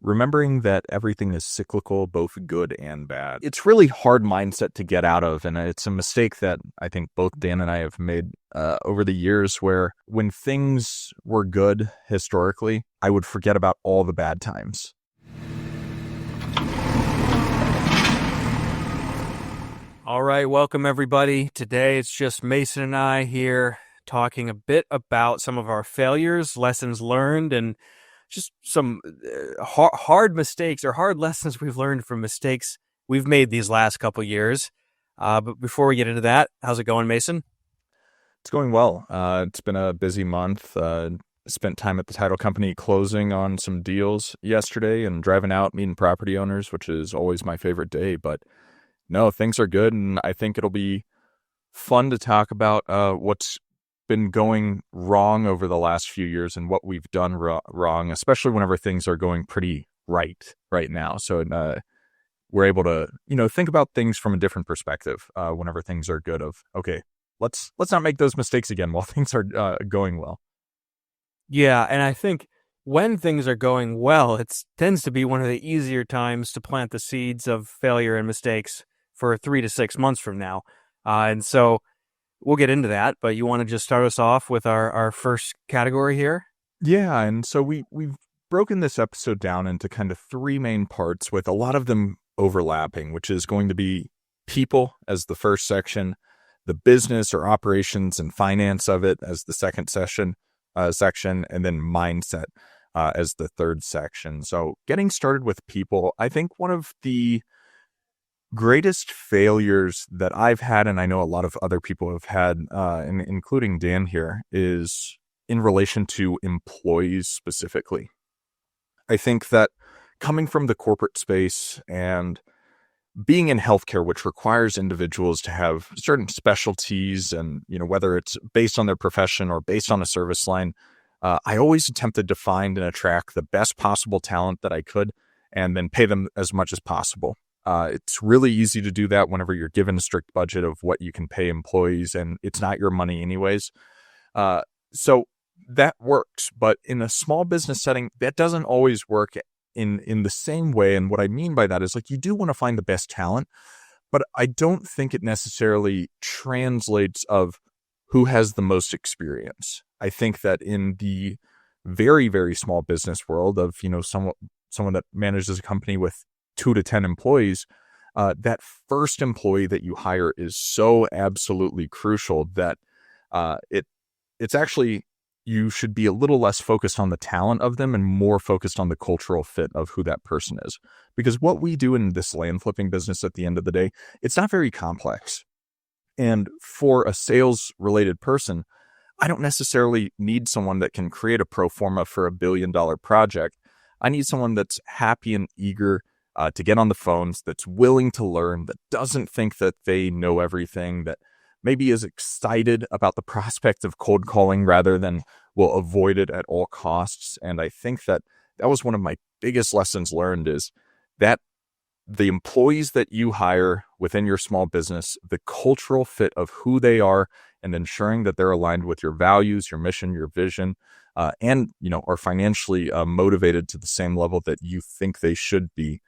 remembering that everything is cyclical, both good and bad. It's really hard mindset to get out of, and it's a mistake that I think both Dan and I have made over the years, where when things were good historically, I would forget about all the bad times. All right, welcome everybody. Today it's just Mason and I here talking a bit about some of our failures, lessons learned, and just some hard mistakes or hard lessons we've learned from mistakes we've made these last couple years. But before we get into that, how's it going, Mason? It's going well. It's been a busy month. Spent time at the title company closing on some deals yesterday and driving out, meeting property owners, which is always my favorite day. But no, things are good, and I think it'll be fun to talk about what's been going wrong over the last few years and what we've done wrong, especially whenever things are going pretty right now. So we're able to, think about things from a different perspective whenever things are good. Of okay, let's not make those mistakes again while things are going well. Yeah, and I think when things are going well, it tends to be one of the easier times to plant the seeds of failure and mistakes for 3 to 6 months from now. And so we'll get into that, but you want to just start us off with our first category here? Yeah, and so we've broken this episode down into kind of three main parts, with a lot of them overlapping, which is going to be people as the first section, the business or operations and finance of it as the second section, and then mindset as the third section. So getting started with people, I think one of the greatest failures that I've had, and I know a lot of other people have had, including Dan here, is in relation to employees specifically. I think that coming from the corporate space and being in healthcare, which requires individuals to have certain specialties, and whether it's based on their profession or based on a service line, I always attempted to find and attract the best possible talent that I could, and then pay them as much as possible. It's really easy to do that whenever you're given a strict budget of what you can pay employees, and it's not your money anyways. So that works, but in a small business setting, that doesn't always work in the same way. And what I mean by that is, like, you do want to find the best talent, but I don't think it necessarily translates of who has the most experience. I think that in the very, very small business world of, someone that manages a company with 2 to 10 employees, that first employee that you hire is so absolutely crucial that it's actually, you should be a little less focused on the talent of them and more focused on the cultural fit of who that person is. Because what we do in this land flipping business, at the end of the day, it's not very complex. And for a sales related person, I don't necessarily need someone that can create a pro forma for $1 billion project. I need someone that's happy and eager to get on the phones, that's willing to learn, that doesn't think that they know everything, that maybe is excited about the prospect of cold calling rather than will avoid it at all costs. And I think that was one of my biggest lessons learned, is that the employees that you hire within your small business, the cultural fit of who they are, and ensuring that they're aligned with your values, your mission, your vision, and are financially motivated to the same level that you think they should be,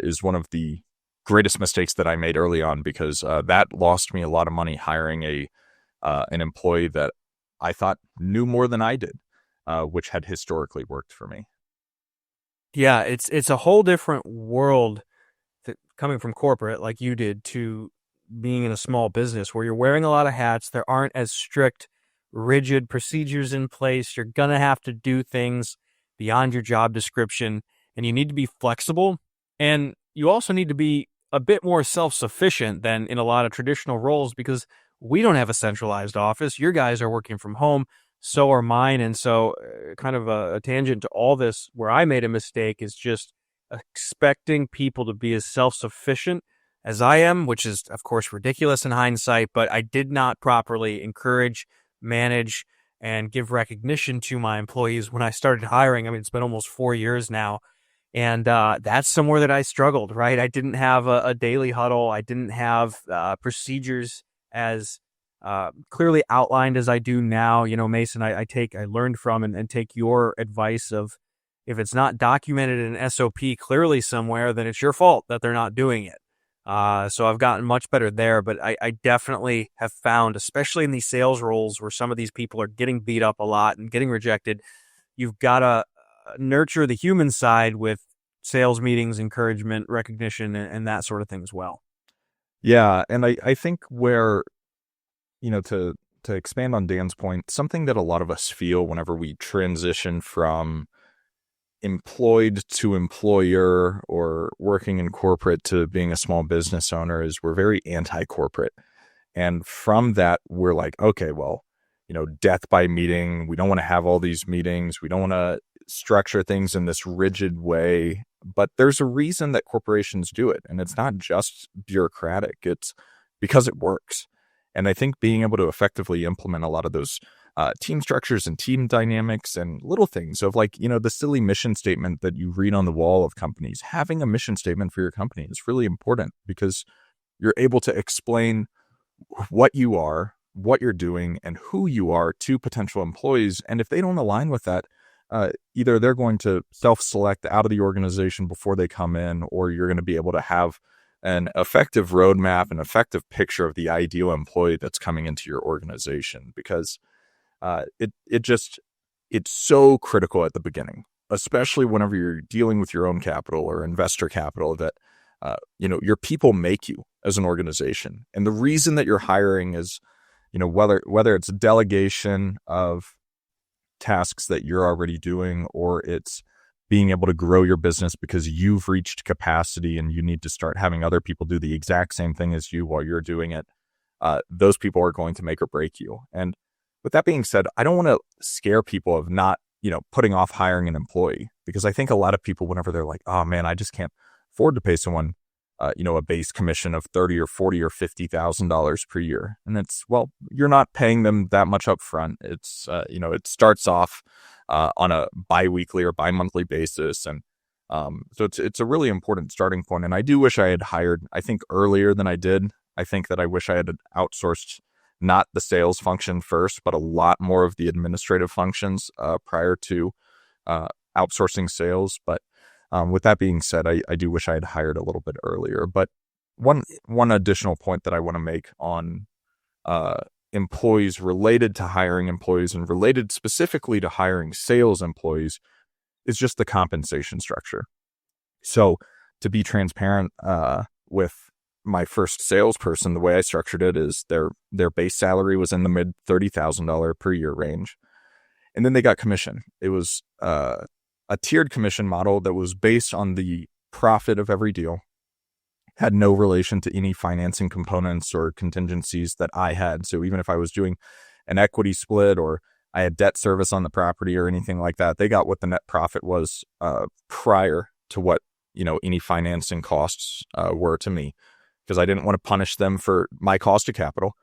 is one of the greatest mistakes that I made early on, because that lost me a lot of money hiring an employee that I thought knew more than I did, which had historically worked for me. Yeah, it's a whole different world coming from corporate like you did to being in a small business where you're wearing a lot of hats. There aren't as strict, rigid procedures in place. You're going to have to do things beyond your job description, and you need to be flexible. And you also need to be a bit more self-sufficient than in a lot of traditional roles, because we don't have a centralized office. Your guys are working from home. So are mine. And so kind of a tangent to all this, where I made a mistake, is just expecting people to be as self-sufficient as I am, which is, of course, ridiculous in hindsight, but I did not properly encourage, manage, and give recognition to my employees when I started hiring. I mean, it's been almost 4 years now. And that's somewhere that I struggled, right? I didn't have a daily huddle. I didn't have procedures as clearly outlined as I do now. Mason, I learned from and take your advice of If it's not documented in an SOP clearly somewhere, then it's your fault that they're not doing it. So I've gotten much better there, but I definitely have found, especially in these sales roles where some of these people are getting beat up a lot and getting rejected, you've got to nurture the human side with sales meetings, encouragement, recognition, and that sort of thing as well. Yeah, and I think where, to expand on Dan's point, something that a lot of us feel whenever we transition from employed to employer or working in corporate to being a small business owner is we're very anti-corporate. And from that, we're like, okay, well, death by meeting. We don't want to have all these meetings. We don't want to structure things in this rigid way. But there's a reason that corporations do it. And it's not just bureaucratic, it's because it works. And I think being able to effectively implement a lot of those team structures and team dynamics and little things of the silly mission statement that you read on the wall of companies, having a mission statement for your company is really important because you're able to explain what you are, what you're doing, and who you are to potential employees. And if they don't align with that, either they're going to self-select out of the organization before they come in, or you're going to be able to have an effective roadmap, an effective picture of the ideal employee that's coming into your organization, because it's so critical at the beginning, especially whenever you're dealing with your own capital or investor capital, that your people make you as an organization. And the reason that you're hiring is, whether it's delegation of tasks that you're already doing, or it's being able to grow your business because you've reached capacity and you need to start having other people do the exact same thing as you while you're doing it. Those people are going to make or break you. And with that being said, I don't want to scare people of not, putting off hiring an employee, because I think a lot of people, whenever they're like, oh man, I just can't afford to pay someone, a base commission of $30 or $40 or $50,000 per year. And it's, well, you're not paying them that much up front. It's, it starts off on a bi-weekly or bi-monthly basis. And so it's a really important starting point. And I do wish I had hired, I think, earlier than I did. I think that I wish I had outsourced not the sales function first, but a lot more of the administrative functions prior to outsourcing sales. But with that being said, I do wish I had hired a little bit earlier. But one additional point that I want to make on employees related to hiring employees and related specifically to hiring sales employees is just the compensation structure. So to be transparent with my first salesperson, the way I structured it is their base salary was in the mid $30,000 per year range. And then they got commission. It was a tiered commission model that was based on the profit of every deal, had no relation to any financing components or contingencies that I had. So even if I was doing an equity split or I had debt service on the property or anything like that, they got what the net profit was prior to what any financing costs were to me, because I didn't want to punish them for my cost of capital.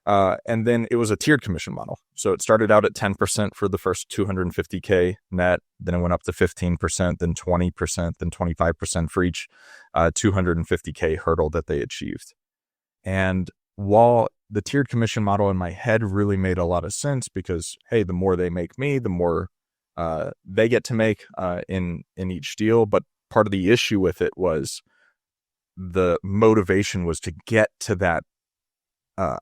And then it was a tiered commission model. So it started out at 10% for the first $250K net. Then it went up to 15%, then 20%, then 25% for each $250K hurdle that they achieved. And while the tiered commission model in my head really made a lot of sense, because, hey, the more they make me, the more they get to make in each deal. But part of the issue with it was the motivation was to get to that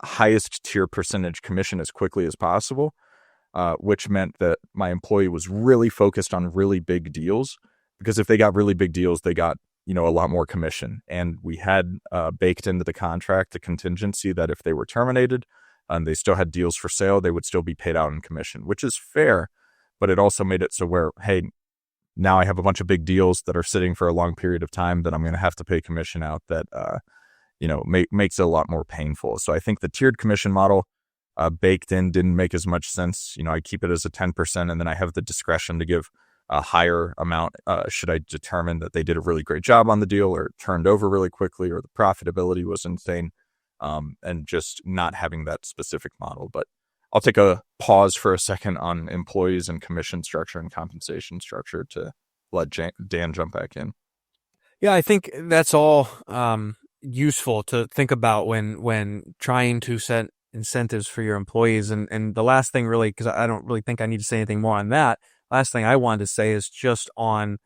highest tier percentage commission as quickly as possible, which meant that my employee was really focused on really big deals, because if they got really big deals, they got, a lot more commission. And we had baked into the contract a contingency that if they were terminated and they still had deals for sale, they would still be paid out in commission, which is fair. But it also made it so where, hey, now I have a bunch of big deals that are sitting for a long period of time that I'm going to have to pay commission out that, makes it a lot more painful. So I think the tiered commission model baked in didn't make as much sense. I keep it as a 10%, and then I have the discretion to give a higher amount should I determine that they did a really great job on the deal or turned over really quickly or the profitability was insane, and just not having that specific model. But I'll take a pause for a second on employees and commission structure and compensation structure to let Dan jump back in. Yeah, I think that's all useful to think about when trying to set incentives for your employees. And the last thing really, because I don't really think I need to say anything more on that, last thing I wanted to say is just on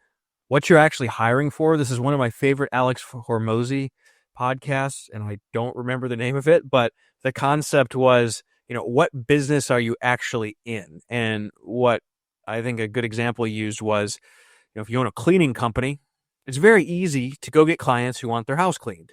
what you're actually hiring for. This is one of my favorite Alex Hormozy podcasts, and I don't remember the name of it, but the concept was, what business are you actually in? And what I think a good example he used was, if you own a cleaning company, it's very easy to go get clients who want their house cleaned.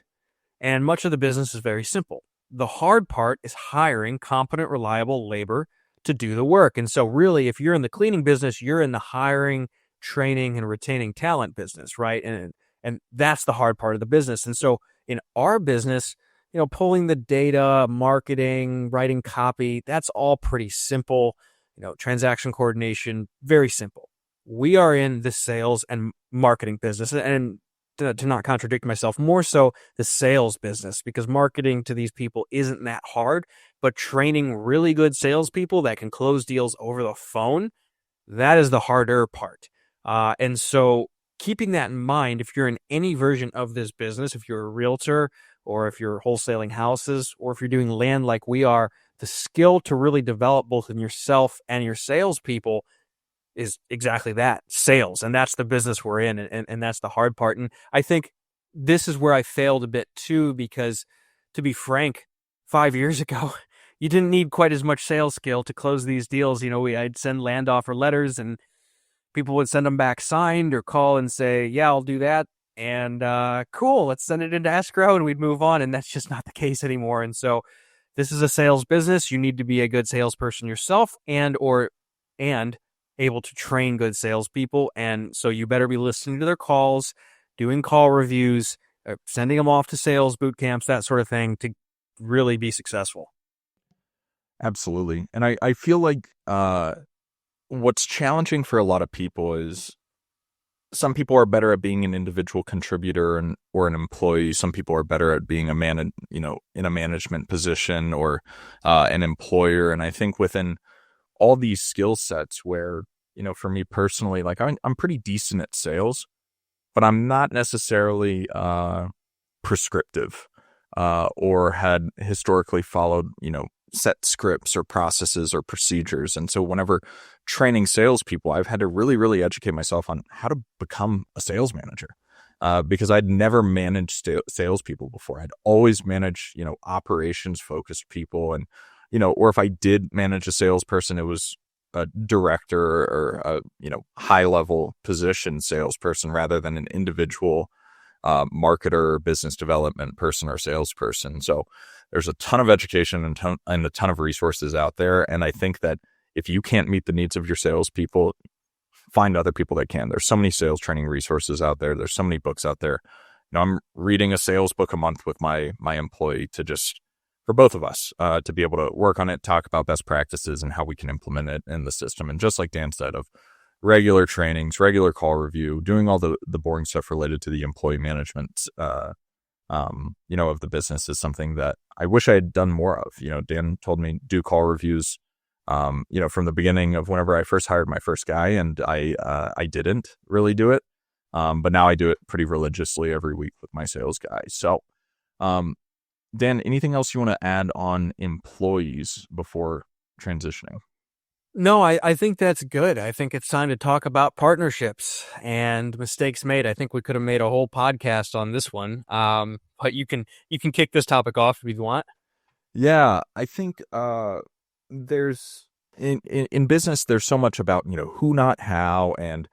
And much of the business is very simple. The hard part is hiring competent, reliable labor to do the work. And so really, if you're in the cleaning business, you're in the hiring, training, and retaining talent business, right? And that's the hard part of the business. And so in our business, pulling the data, marketing, writing copy, that's all pretty simple. Transaction coordination, very simple. We are in the sales and marketing business, and to not contradict myself, more so the sales business, because marketing to these people isn't that hard, but training really good salespeople that can close deals over the phone, that is the harder part. And so keeping that in mind, if you're in any version of this business, if you're a realtor or if you're wholesaling houses or if you're doing land like we are, the skill to really develop both in yourself and your salespeople is exactly that, sales. And that's the business we're in. And that's the hard part. And I think this is where I failed a bit too, because to be frank, 5 years ago, you didn't need quite as much sales skill to close these deals. I'd send land offer letters and people would send them back signed or call and say, yeah, I'll do that. And cool, let's send it into escrow and we'd move on. And that's just not the case anymore. And so this is a sales business. You need to be a good salesperson yourself and able to train good salespeople. And so you better be listening to their calls, doing call reviews, sending them off to sales boot camps, that sort of thing, to really be successful. Absolutely. And I feel like what's challenging for a lot of people is some people are better at being an individual contributor or an employee. Some people are better at being in a management position or an employer. And I think within all these skill sets where, for me personally, like I'm pretty decent at sales, but I'm not necessarily prescriptive or had historically followed, set scripts or processes or procedures. And so whenever training salespeople, I've had to really, really educate myself on how to become a sales manager because I'd never managed salespeople before. I'd always managed, operations focused people. And, or if I did manage a salesperson, it was a director or a, high level position salesperson rather than an individual marketer, business development person or salesperson. So there's a ton of education and a ton of resources out there. And I think that if you can't meet the needs of your salespeople, find other people that can. There's so many sales training resources out there. There's so many books out there. I'm reading a sales book a month with my employee for both of us, to be able to work on it, talk about best practices and how we can implement it in the system. And just like Dan said, of regular trainings, regular call review, doing all the boring stuff related to the employee management, of the business is something that I wish I had done more of. Dan told me do call reviews, from the beginning of whenever I first hired my first guy, and I didn't really do it. But now I do it pretty religiously every week with my sales guys. So, Dan, anything else you want to add on employees before transitioning? No, I think that's good. I think it's time to talk about partnerships and mistakes made. I think we could have made a whole podcast on this one. But you can kick this topic off if you want. Yeah, I think there's in business there's so much about who, not how, and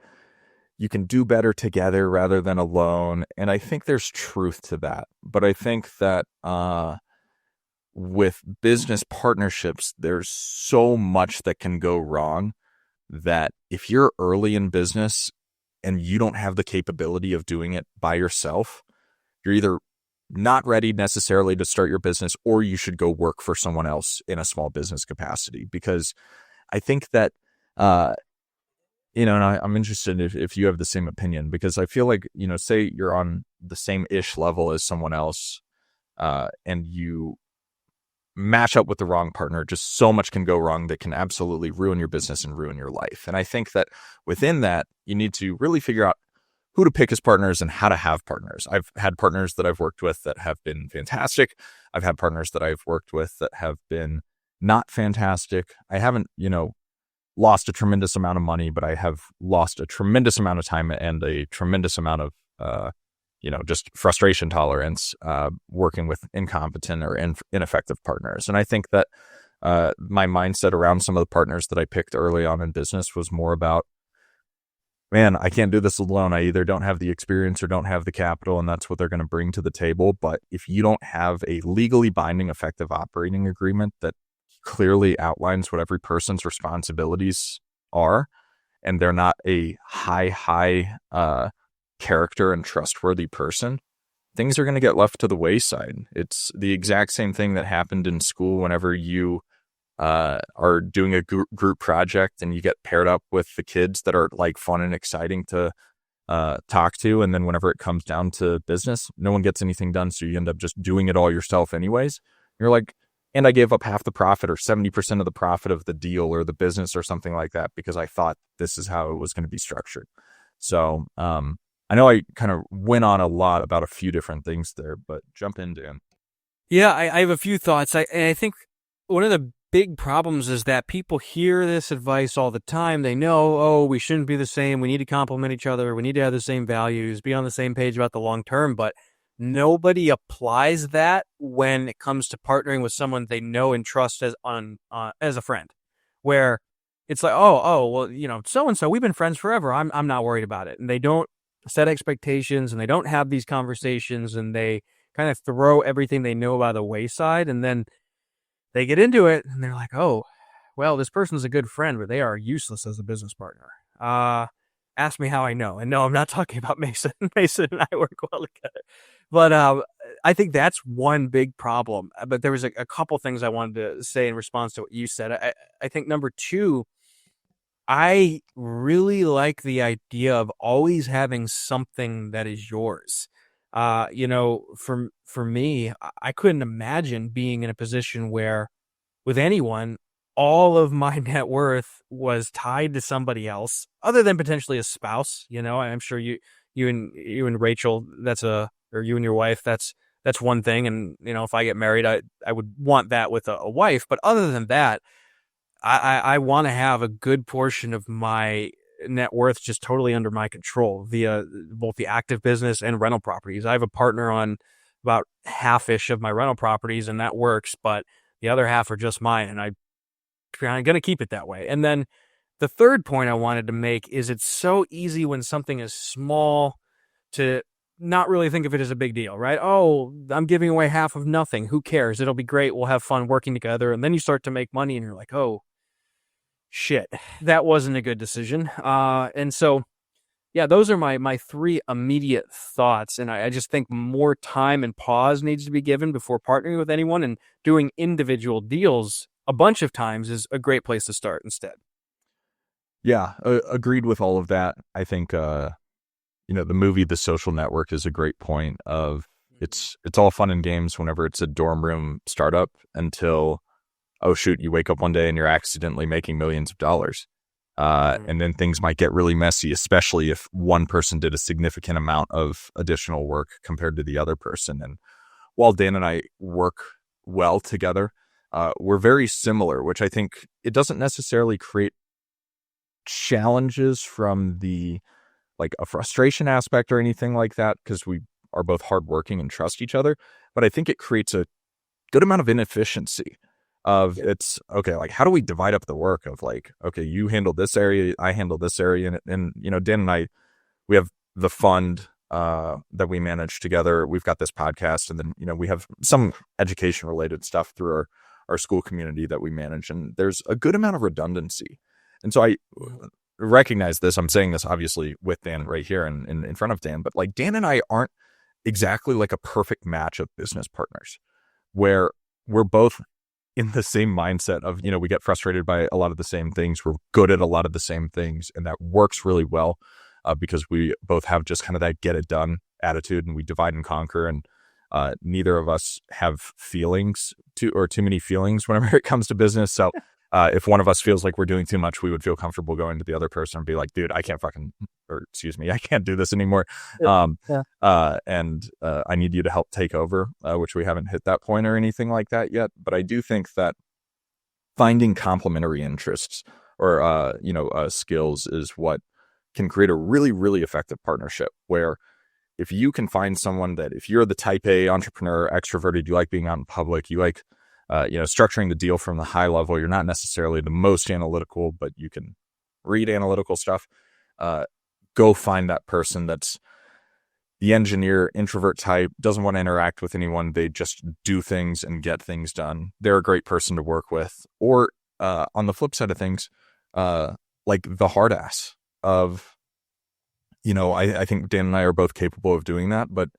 you can do better together rather than alone. And I think there's truth to that. But I think that with business partnerships, there's so much that can go wrong that if you're early in business and you don't have the capability of doing it by yourself, you're either not ready necessarily to start your business, or you should go work for someone else in a small business capacity. Because I think that, and I'm interested if you have the same opinion, because I feel like, say you're on the same-ish level as someone else, and you match up with the wrong partner, just so much can go wrong that can absolutely ruin your business and ruin your life. And I think that within that, you need to really figure out who to pick as partners and how to have partners. I've had partners that I've worked with that have been fantastic. I've had partners that I've worked with that have been not fantastic. I haven't, lost a tremendous amount of money, but I have lost a tremendous amount of time and a tremendous amount of, just frustration tolerance working with incompetent or ineffective partners. And I think that my mindset around some of the partners that I picked early on in business was more about, man, I can't do this alone. I either don't have the experience or don't have the capital, and that's what they're going to bring to the table. But if you don't have a legally binding, effective operating agreement that clearly outlines what every person's responsibilities are, and they're not a high character and trustworthy person, things are going to get left to the wayside. It's the exact same thing that happened in school whenever you are doing a group project and you get paired up with the kids that are like fun and exciting to talk to. And then whenever it comes down to business, no one gets anything done. So you end up just doing it all yourself anyways. You're like, and I gave up half the profit or 70% of the profit of the deal or the business or something like that because I thought this is how it was going to be structured. So I know I kind of went on a lot about a few different things there, but jump in, Dan. Yeah, I have a few thoughts. I think one of the big problems is that people hear this advice all the time. They know, oh, we shouldn't be the same. We need to complement each other. We need to have the same values, be on the same page about the long term. But nobody applies that when it comes to partnering with someone they know and trust as a friend, where it's like, oh, well, so and so, we've been friends forever. I'm not worried about it, and they don't set expectations, and they don't have these conversations, and they kind of throw everything they know by the wayside, and then they get into it, and they're like, oh, well, this person's a good friend, but they are useless as a business partner. Ask me how I know. And no, I'm not talking about Mason. Mason and I work well together. But I think that's one big problem. But there was a couple things I wanted to say in response to what you said. I think number two, I really like the idea of always having something that is yours. For me, I couldn't imagine being in a position where with anyone, all of my net worth was tied to somebody else other than potentially a spouse. I'm sure you and Rachel, or you and your wife, that's one thing. And, if I get married, I would want that with a wife. But other than that, I want to have a good portion of my net worth just totally under my control via both the active business and rental properties. I have a partner on about half-ish of my rental properties, and that works, but the other half are just mine, and I'm going to keep it that way. And then the third point I wanted to make is it's so easy when something is small to not really think of it as a big deal, right? Oh, I'm giving away half of nothing. Who cares? It'll be great. We'll have fun working together. And then you start to make money and you're like, oh, shit, that wasn't a good decision. And so, yeah, those are my three immediate thoughts. And I just think more time and pause needs to be given before partnering with anyone, and doing individual deals a bunch of times is a great place to start instead. Yeah, agreed with all of that. I think, the movie The Social Network is a great point of it's all fun and games whenever it's a dorm room startup until, oh shoot, you wake up one day and you're accidentally making millions of dollars. And then things might get really messy, especially if one person did a significant amount of additional work compared to the other person. And while Dan and I work well together, we're very similar, which I think it doesn't necessarily create challenges from the a frustration aspect or anything like that, because we are both hardworking and trust each other. But I think it creates a good amount of inefficiency of it's okay, how do we divide up the work of okay, you handle this area, I handle this area. And Dan and I, we have the fund that we manage together. We've got this podcast, and then, we have some education related stuff through our school community that we manage. And there's a good amount of redundancy. And so I recognize this. I'm saying this obviously with Dan right here and in front of Dan, but Dan and I aren't exactly a perfect match of business partners where we're both in the same mindset of, we get frustrated by a lot of the same things. We're good at a lot of the same things, and that works really well because we both have just kind of that get it done attitude, and we divide and conquer, and neither of us have too many feelings whenever it comes to business. So if one of us feels like we're doing too much, we would feel comfortable going to the other person and be like, dude, I can't do this anymore. And I need you to help take over, which we haven't hit that point or anything like that yet. But I do think that finding complementary interests skills is what can create a really, really effective partnership where if you can find someone that if you're the type A entrepreneur, extroverted, you like being out in public, you like, structuring the deal from the high level, you're not necessarily the most analytical, but you can read analytical stuff. Go find that person that's the engineer, introvert type, doesn't want to interact with anyone. They just do things and get things done. They're a great person to work with. Or on the flip side of things, like the hard ass of, I think Dan and I are both capable of doing that, but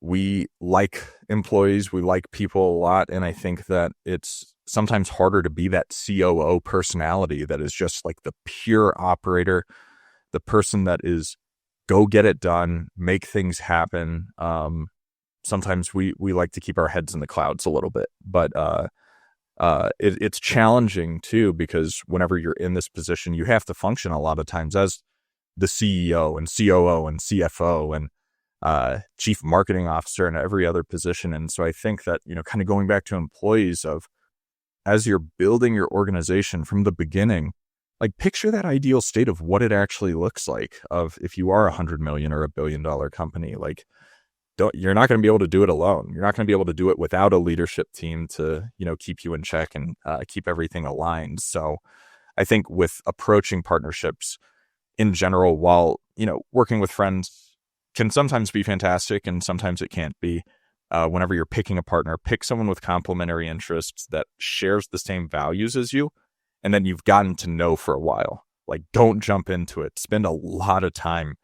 we like employees, we like people a lot. And I think that it's sometimes harder to be that COO personality that is just like the pure operator, the person that is go get it done, make things happen. Sometimes we like to keep our heads in the clouds a little bit, but it's challenging too, because whenever you're in this position, you have to function a lot of times as the CEO and COO and CFO and chief marketing officer and every other position. And so I think that, kind of going back to employees of as you're building your organization from the beginning, like picture that ideal state of what it actually looks like of if you are 100 million or $1 billion company, like you're not going to be able to do it alone. You're not going to be able to do it without a leadership team to, keep you in check and keep everything aligned. So I think with approaching partnerships in general, while, working with friends can sometimes be fantastic and sometimes it can't be. Whenever you're picking a partner, pick someone with complementary interests that shares the same values as you, and then you've gotten to know for a while. Like, don't jump into it. Spend a lot of time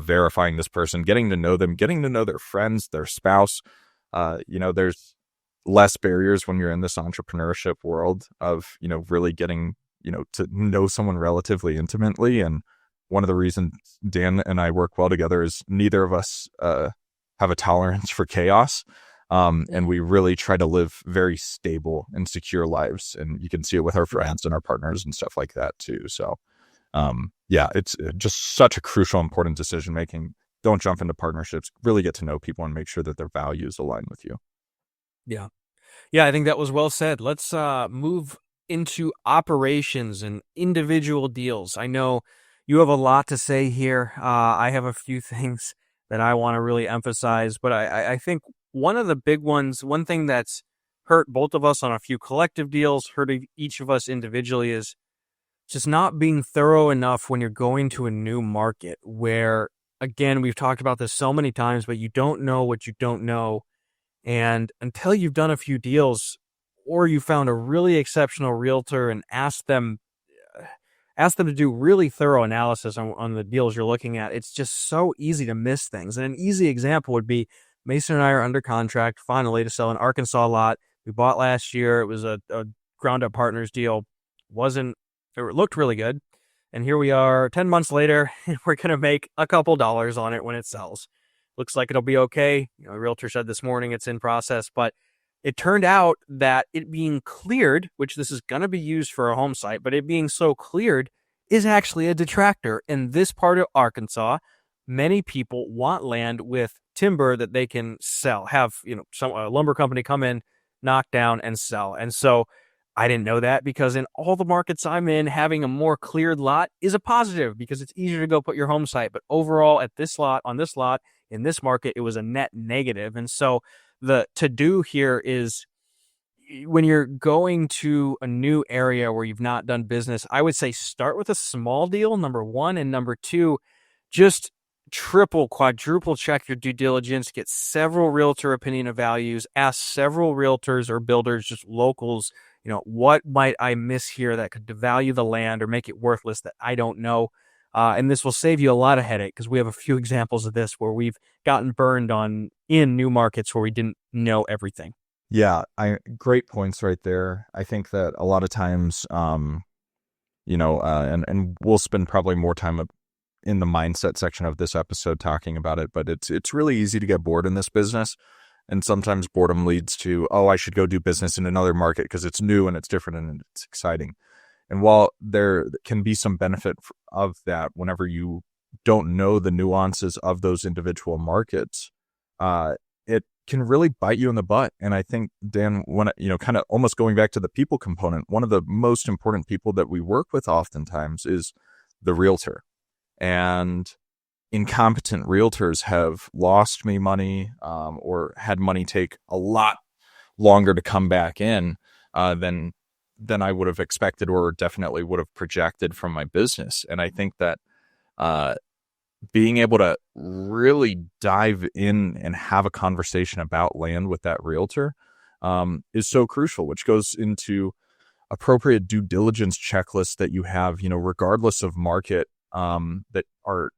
verifying this person, getting to know them, getting to know their friends, their spouse. There's less barriers when you're in this entrepreneurship world of, really getting, to know someone relatively intimately. And one of the reasons Dan and I work well together is neither of us have a tolerance for chaos. And we really try to live very stable and secure lives. And you can see it with our friends and our partners and stuff like that too. So, it's just such a crucial, important decision making. Don't jump into partnerships, really get to know people and make sure that their values align with you. Yeah. Yeah, I think that was well said. Let's move into operations and individual deals. I know you have a lot to say here. I have a few things that I want to really emphasize, but I think one of the big ones, one thing that's hurt both of us on a few collective deals, hurt each of us individually, is just not being thorough enough when you're going to a new market where, again, we've talked about this so many times, but you don't know what you don't know. And until you've done a few deals or you found a really exceptional realtor and asked them to do really thorough analysis on the deals you're looking at, it's just so easy to miss things. And an easy example would be Mason and I are under contract finally to sell an Arkansas lot we bought last year. It was a ground up partners deal. It looked really good. And here we are 10 months later, and we're going to make a couple dollars on it when it sells. Looks like it'll be okay. A realtor said this morning it's in process, but it turned out that it being cleared, which this is going to be used for a home site, but it being so cleared is actually a detractor. In this part of Arkansas, many people want land with timber that they can sell, have, a lumber company come in, knock down and sell. And so I didn't know that, because in all the markets I'm in, having a more cleared lot is a positive because it's easier to go put your home site. But overall at this lot, on this lot, in this market, it was a net negative. And so the to-do here is, when you're going to a new area where you've not done business, I would say start with a small deal, number one. And number two, just triple, quadruple check your due diligence, get several realtor opinion of values, ask several realtors or builders, just locals, what might I miss here that could devalue the land or make it worthless that I don't know. And this will save you a lot of headache, because we have a few examples of this where we've gotten burned in new markets where we didn't know everything. Yeah, great points right there. I think that a lot of times, and we'll spend probably more time in the mindset section of this episode talking about it, but it's really easy to get bored in this business. And sometimes boredom leads to, I should go do business in another market because it's new and it's different and it's exciting. And while there can be some benefit of that whenever you don't know the nuances of those individual markets, it can really bite you in the butt. And I think, Dan, when, kind of almost going back to the people component, one of the most important people that we work with oftentimes is the realtor. And incompetent realtors have lost me money, or had money take a lot longer to come back in than I would have expected, or definitely would have projected from my business. And I think that being able to really dive in and have a conversation about land with that realtor is so crucial, which goes into appropriate due diligence checklists that you have, regardless of market, that are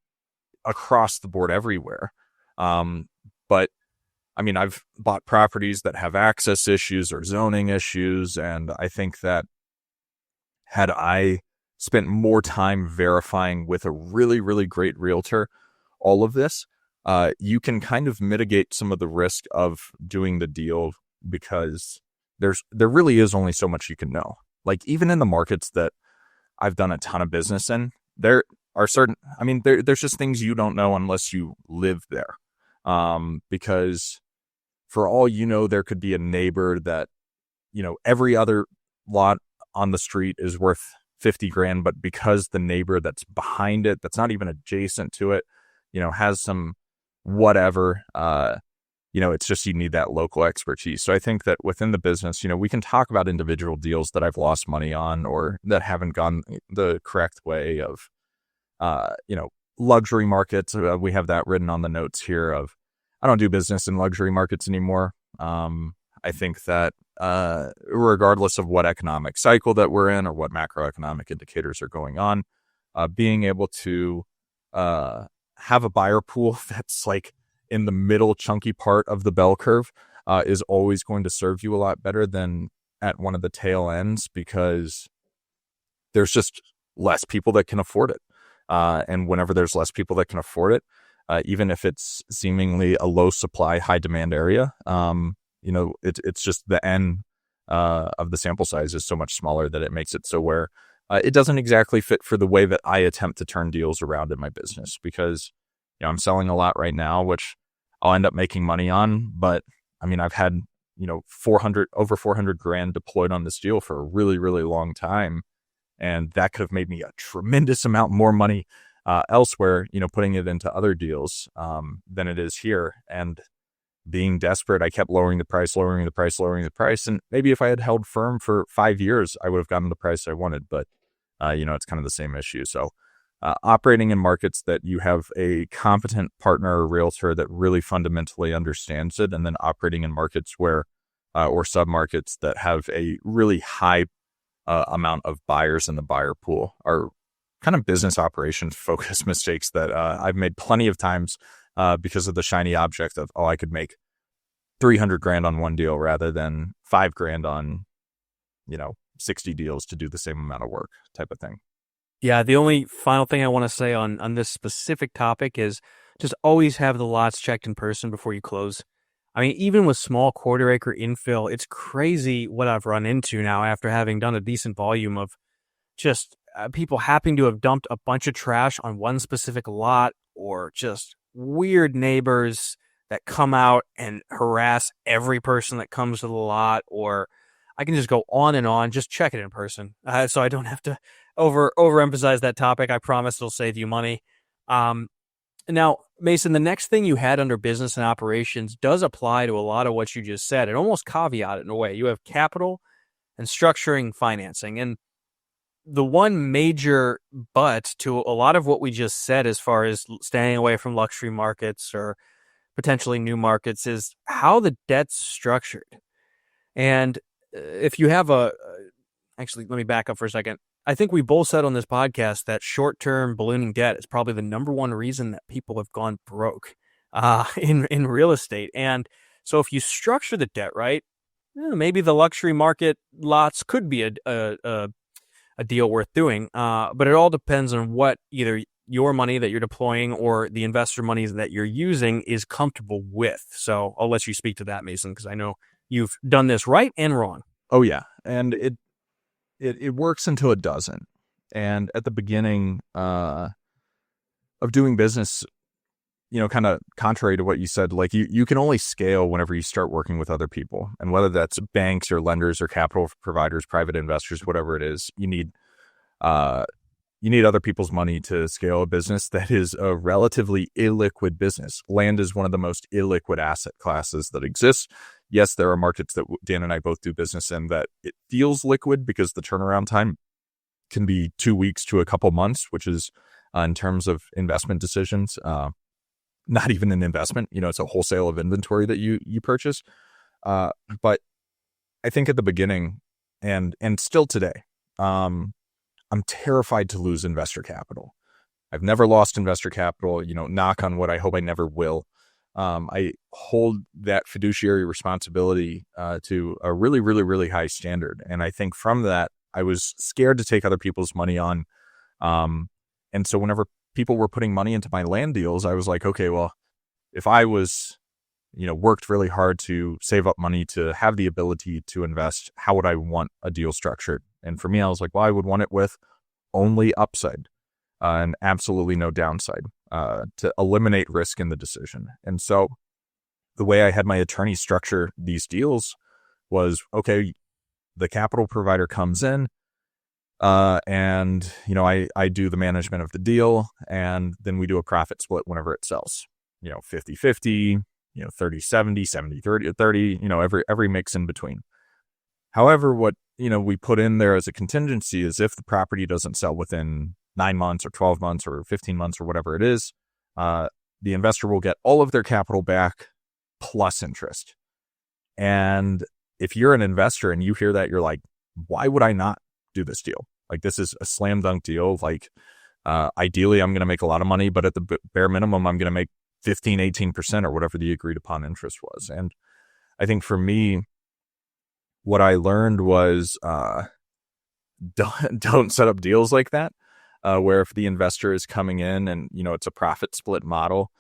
across the board everywhere. But I mean, I've bought properties that have access issues or zoning issues, and I think that had I spent more time verifying with a really, really great realtor all of this, you can kind of mitigate some of the risk of doing the deal, because there really is only so much you can know. Like, even in the markets that I've done a ton of business in, there are certain, there's just things you don't know unless you live there. Because for all you know, there could be a neighbor that, every other lot on the street is worth 50 grand, but because the neighbor that's behind it, that's not even adjacent to it, has some whatever, it's just, you need that local expertise. So I think that within the business, we can talk about individual deals that I've lost money on or that haven't gone the correct way of, luxury markets. We have that written on the notes here of, I don't do business in luxury markets anymore. I think that regardless of what economic cycle that we're in or what macroeconomic indicators are going on, being able to have a buyer pool that's like in the middle chunky part of the bell curve is always going to serve you a lot better than at one of the tail ends, because there's just less people that can afford it. And whenever there's less people that can afford it, even if it's seemingly a low supply, high demand area, it's just the N of the sample size is so much smaller that it makes it so where it doesn't exactly fit for the way that I attempt to turn deals around in my business, because, I'm selling a lot right now, which I'll end up making money on. But I've had, over 400 grand deployed on this deal for a really, really long time. And that could have made me a tremendous amount more money elsewhere, putting it into other deals than it is here. And being desperate, I kept lowering the price. And maybe if I had held firm for 5 years, I would have gotten the price I wanted. But, it's kind of the same issue. So operating in markets that you have a competent partner or realtor that really fundamentally understands it, and then operating in markets where, or submarkets that have a really high amount of buyers in the buyer pool, are kind of business operations focused mistakes that I've made plenty of times because of the shiny object of, I could make 300 grand on one deal rather than 5 grand on, 60 deals to do the same amount of work type of thing. Yeah, the only final thing I want to say on this specific topic is just always have the lots checked in person before you close. Even with small quarter acre infill, it's crazy what I've run into now after having done a decent volume of just people happening to have dumped a bunch of trash on one specific lot, or just weird neighbors that come out and harass every person that comes to the lot, or I can just go on and on. Just check it in person, so I don't have to overemphasize that topic. I promise it'll save you money. Now, Mason, the next thing you had under business and operations does apply to a lot of what you just said. It almost caveated in a way. You have capital and structuring financing. And the one major but to a lot of what we just said, as far as staying away from luxury markets or potentially new markets, is how the debt's structured. And if you have actually, let me back up for a second. I think we both said on this podcast that short-term ballooning debt is probably the number one reason that people have gone broke in real estate. And so if you structure the debt right, maybe the luxury market lots could be a deal worth doing. But it all depends on what either your money that you're deploying or the investor money that you're using is comfortable with. So I'll let you speak to that, Mason, because I know you've done this right and wrong. Oh yeah. And it works until it doesn't. And at the beginning of doing business, kind of contrary to what you said, like you can only scale whenever you start working with other people. And whether that's banks or lenders or capital providers, private investors, whatever it is, you need other people's money to scale a business that is a relatively illiquid business. Land is one of the most illiquid asset classes that exists. Yes, there are markets that Dan and I both do business in that it feels liquid because the turnaround time can be 2 weeks to a couple months, which is in terms of investment decisions, not even an investment. It's a wholesale of inventory that you purchase. But I think at the beginning and still today, I'm terrified to lose investor capital. I've never lost investor capital, knock on wood. I hope I never will. I hold that fiduciary responsibility to a really, really, really high standard. And I think from that, I was scared to take other people's money on. And so whenever people were putting money into my land deals, I was like, okay, well, if I was, worked really hard to save up money to have the ability to invest, how would I want a deal structured? And for me, I was like, well, I would want it with only upside and absolutely no downside to eliminate risk in the decision. And so the way I had my attorney structure these deals was, okay, the capital provider comes in, and, I do the management of the deal, and then we do a profit split whenever it sells, 50-50, 30-70, 70-30, every mix in between. However, what, we put in there as a contingency is if the property doesn't sell within 9 months or 12 months or 15 months or whatever it is, the investor will get all of their capital back plus interest. And if you're an investor and you hear that, you're like, why would I not do this deal? Like, this is a slam dunk deal. Like, ideally I'm going to make a lot of money, but at the bare minimum, I'm going to make 15-18% or whatever the agreed upon interest was. And I think for me, what I learned was, don't set up deals like that, where if the investor is coming in and, it's a profit split model,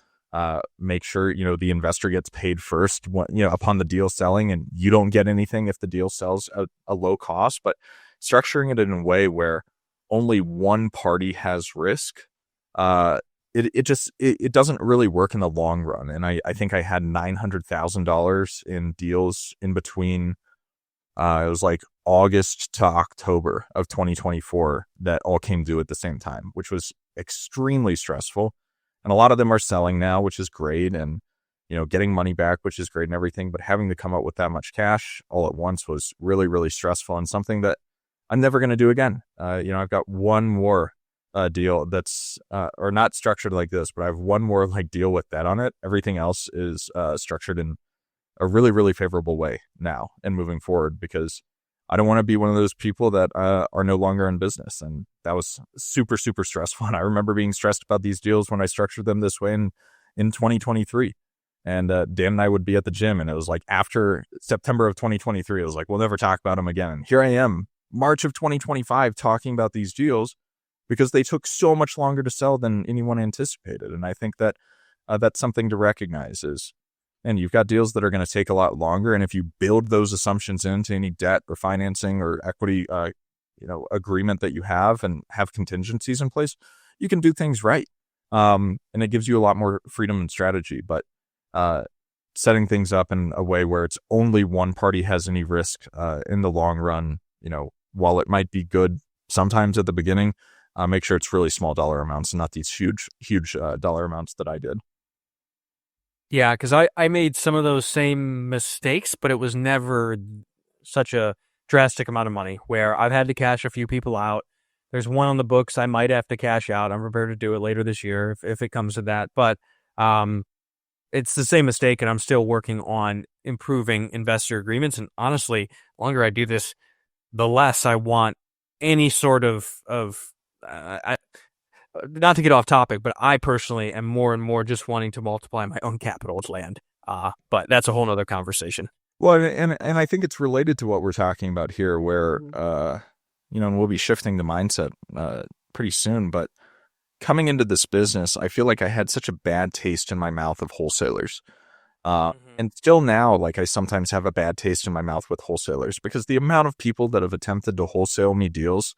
make sure, the investor gets paid first, upon the deal selling, and you don't get anything if the deal sells at a low cost, but structuring it in a way where only one party has risk, it doesn't really work in the long run. And I think I had $900,000 in deals in between. It was like August to October of 2024 that all came due at the same time, which was extremely stressful. And a lot of them are selling now, which is great. And, getting money back, which is great and everything. But having to come up with that much cash all at once was really, really stressful and something that I'm never going to do again. I've got one more deal that's, or not structured like this, but I have one more deal with that on it. Everything else is structured in a really, really favorable way now and moving forward, because I don't want to be one of those people that are no longer in business. And that was super, super stressful. And I remember being stressed about these deals when I structured them this way in 2023. And Dan and I would be at the gym, and it was like after September of 2023, it was like, we'll never talk about them again. And here I am, March of 2025, talking about these deals because they took so much longer to sell than anyone anticipated. And I think that that's something to recognize is, and you've got deals that are going to take a lot longer. And if you build those assumptions into any debt or financing or equity, agreement that you have and have contingencies in place, you can do things right. And it gives you a lot more freedom and strategy. But setting things up in a way where it's only one party has any risk in the long run, while it might be good sometimes at the beginning, make sure it's really small dollar amounts and not these huge dollar amounts that I did. Yeah, because I made some of those same mistakes, but it was never such a drastic amount of money where I've had to cash a few people out. There's one on the books I might have to cash out. I'm prepared to do it later this year if it comes to that. But it's the same mistake, and I'm still working on improving investor agreements. And honestly, the longer I do this, the less I want any sort of not to get off topic, but I personally am more and more just wanting to multiply my own capital with land. But that's a whole nother conversation. Well, and I think it's related to what we're talking about here, where, and we'll be shifting the mindset pretty soon. But coming into this business, I feel like I had such a bad taste in my mouth of wholesalers. And still now, I sometimes have a bad taste in my mouth with wholesalers because the amount of people that have attempted to wholesale me deals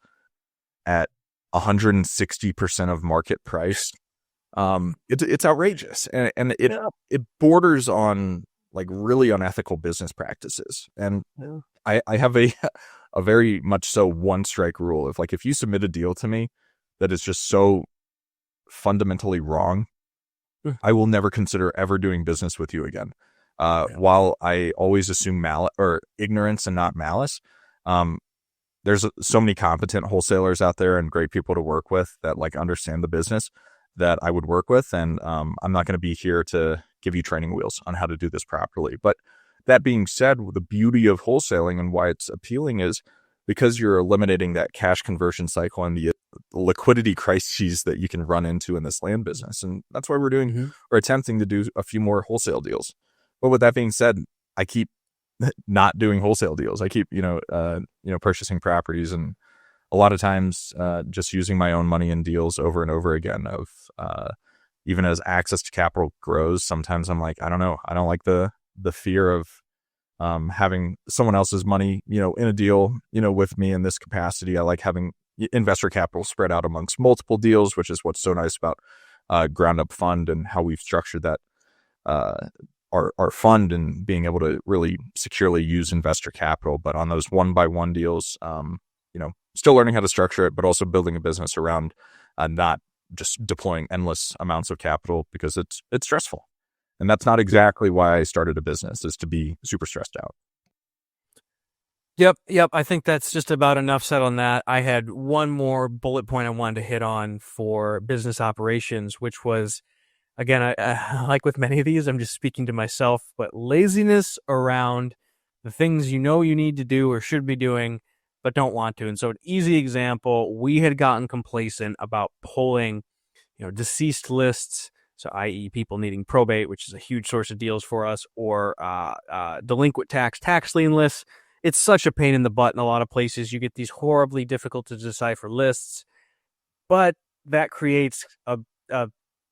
at 160% of market price It's outrageous, and it borders on like really unethical business practices. And Yeah. I have a a very much so one strike rule. If you submit a deal to me that is just so fundamentally wrong, Mm. I will never consider ever doing business with you again. Yeah. While I always assume ignorance and not malice, um, there's so many competent wholesalers out there and great people to work with that like understand the business that I would work with. And I'm not going to be here to give you training wheels on how to do this properly. But that being said, the beauty of wholesaling and why it's appealing is because you're eliminating that cash conversion cycle and the liquidity crises that you can run into in this land business. And that's why Mm-hmm. we're attempting to do a few more wholesale deals. But with that being said, I keep not doing wholesale deals. I keep, purchasing properties, and a lot of times just using my own money in deals over and over again. Even as access to capital grows, sometimes I'm like, I don't know, I don't like the fear of having someone else's money, in a deal, with me in this capacity. I like having investor capital spread out amongst multiple deals, which is what's so nice about ground up fund and how we've structured that our fund, and being able to really securely use investor capital. But on those one by one deals, still learning how to structure it, but also building a business around not just deploying endless amounts of capital, because it's stressful. And that's not exactly why I started a business, is to be super stressed out. Yep. I think that's just about enough said on that. I had one more bullet point I wanted to hit on for business operations, which was, again, I like with many of these, I'm just speaking to myself, but laziness around the things you know you need to do or should be doing, but don't want to. And so, an easy example, we had gotten complacent about pulling, deceased lists. So, i.e., people needing probate, which is a huge source of deals for us, or delinquent tax lien lists. It's such a pain in the butt in a lot of places. You get these horribly difficult to decipher lists, but that creates a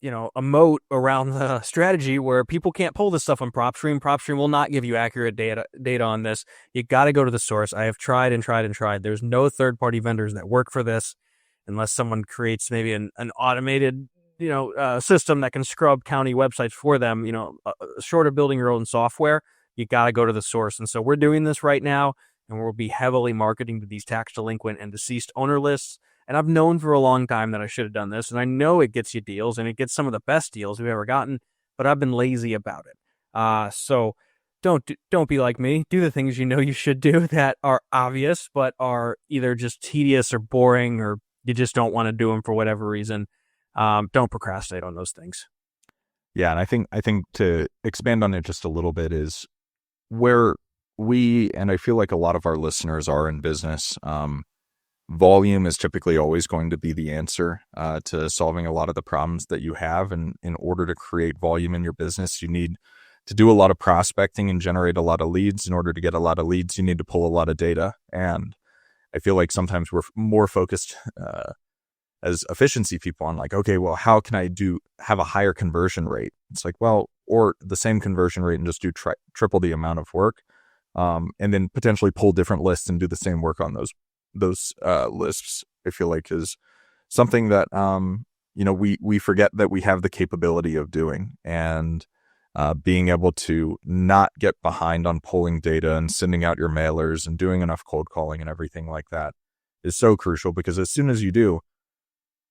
a moat around the strategy where people can't pull this stuff on PropStream. PropStream will not give you accurate data on this. You got to go to the source. I have tried and tried and tried. There's no third-party vendors that work for this, unless someone creates maybe an automated system that can scrub county websites for them. Short of building your own software, you got to go to the source. And so we're doing this right now, and we'll be heavily marketing to these tax delinquent and deceased owner lists. And I've known for a long time that I should have done this, and I know it gets you deals, and it gets some of the best deals we've ever gotten, but I've been lazy about it. So don't be like me. Do the things you know you should do that are obvious, but are either just tedious or boring, or you just don't want to do them for whatever reason. Don't procrastinate on those things. Yeah, and I think to expand on it just a little bit is where we, and I feel like a lot of our listeners are in business. Volume is typically always going to be the answer to solving a lot of the problems that you have. And in order to create volume in your business, you need to do a lot of prospecting and generate a lot of leads. In order to get a lot of leads, you need to pull a lot of data. And I feel like sometimes we're more focused as efficiency people on like, okay, well, how can I have a higher conversion rate? It's like, well, or the same conversion rate and just do triple the amount of work, and then potentially pull different lists and do the same work on those lists. I feel like is something that we forget that we have the capability of doing, and being able to not get behind on pulling data and sending out your mailers and doing enough cold calling and everything like that is so crucial, because as soon as you do,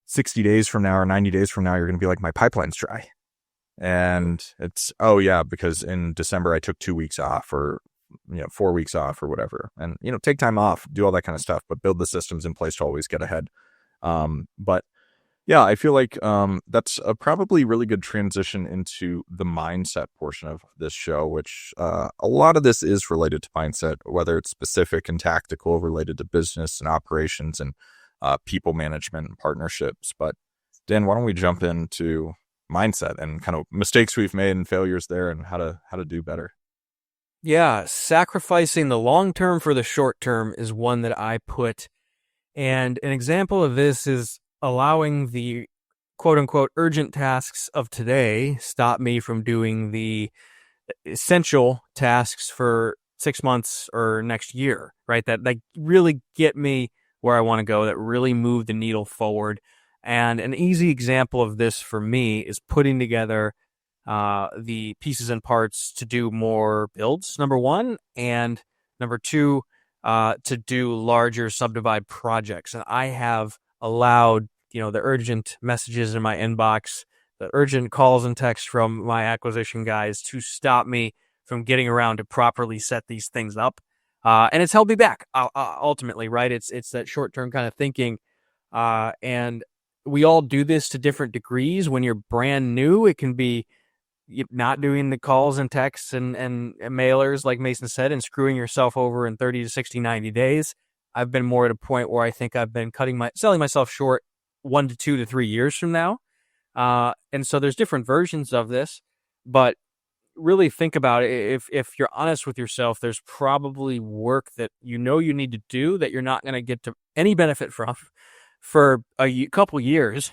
60 days from now or 90 days from now, you're going to be like, my pipeline's dry. And it's, oh yeah, because in December I took 2 weeks off, or 4 weeks off, or whatever. And take time off, do all that kind of stuff, but build the systems in place to always get ahead. But yeah, I feel like that's a probably really good transition into the mindset portion of this show, which a lot of this is related to mindset, whether it's specific and tactical related to business and operations and people management and partnerships. But Dan, why don't we jump into mindset and kind of mistakes we've made and failures there, and how to do better? Yeah, sacrificing the long term for the short term is one that I put. And an example of this is allowing the quote unquote urgent tasks of today stop me from doing the essential tasks for 6 months or next year, right? That really get me where I want to go, that really move the needle forward. And an easy example of this for me is putting together the pieces and parts to do more builds, number one, and number two, to do larger subdivide projects. And I have allowed, the urgent messages in my inbox, the urgent calls and texts from my acquisition guys to stop me from getting around to properly set these things up. And it's held me back ultimately, right? It's that short-term kind of thinking. And we all do this to different degrees. When you're brand new, it can be not doing the calls and texts and mailers, like Mason said, and screwing yourself over in 30 to 60, 90 days. I've been more at a point where I think I've been selling myself short 1 to 2 to 3 years from now. And so there's different versions of this, but really think about it. If you're honest with yourself, there's probably work that you need to do that you're not going to get to any benefit from for a couple years,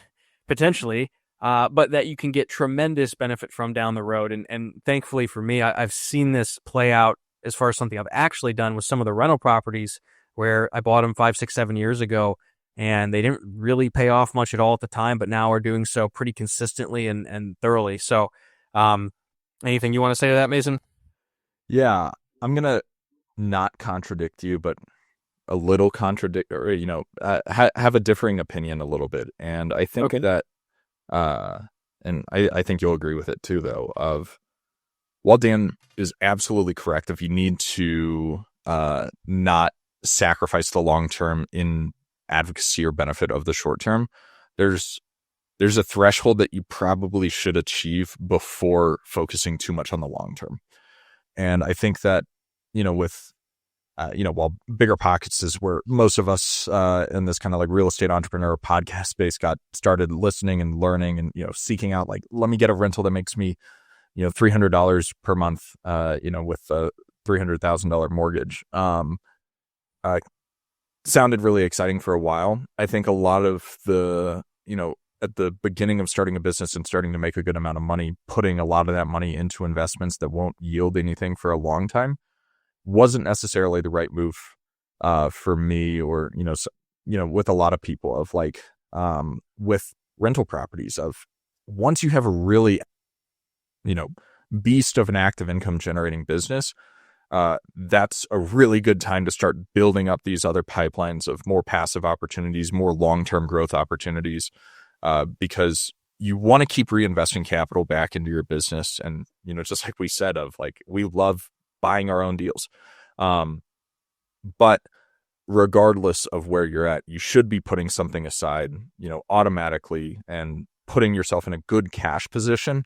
potentially, but that you can get tremendous benefit from down the road. And thankfully for me, I've seen this play out as far as something I've actually done with some of the rental properties where I bought them 5, 6, 7 years ago, and they didn't really pay off much at all at the time, but now are doing so pretty consistently and thoroughly. So, anything you want to say to that, Mason? Yeah, I'm going to not contradict you, but a little contradict, or, have a differing opinion a little bit. And I think that, and I think you'll agree with it too, though, while Dan is absolutely correct, if you need to not sacrifice the long-term in advocacy or benefit of the short-term, there's a threshold that you probably should achieve before focusing too much on the long-term. And I think that, with while Bigger Pockets is where most of us in this kind of like real estate entrepreneur podcast space got started listening and learning and, seeking out, like, let me get a rental that makes me, $300 per month, with a $300,000 mortgage. Sounded really exciting for a while. I think a lot of the, at the beginning of starting a business and starting to make a good amount of money, putting a lot of that money into investments that won't yield anything for a long time wasn't necessarily the right move for me, or with a lot of people, of like with rental properties, of once you have a really beast of an active income generating business, that's a really good time to start building up these other pipelines of more passive opportunities, more long-term growth opportunities, because you want to keep reinvesting capital back into your business. And just like we said, of like, we love buying our own deals. But regardless of where you're at, you should be putting something aside, automatically, and putting yourself in a good cash position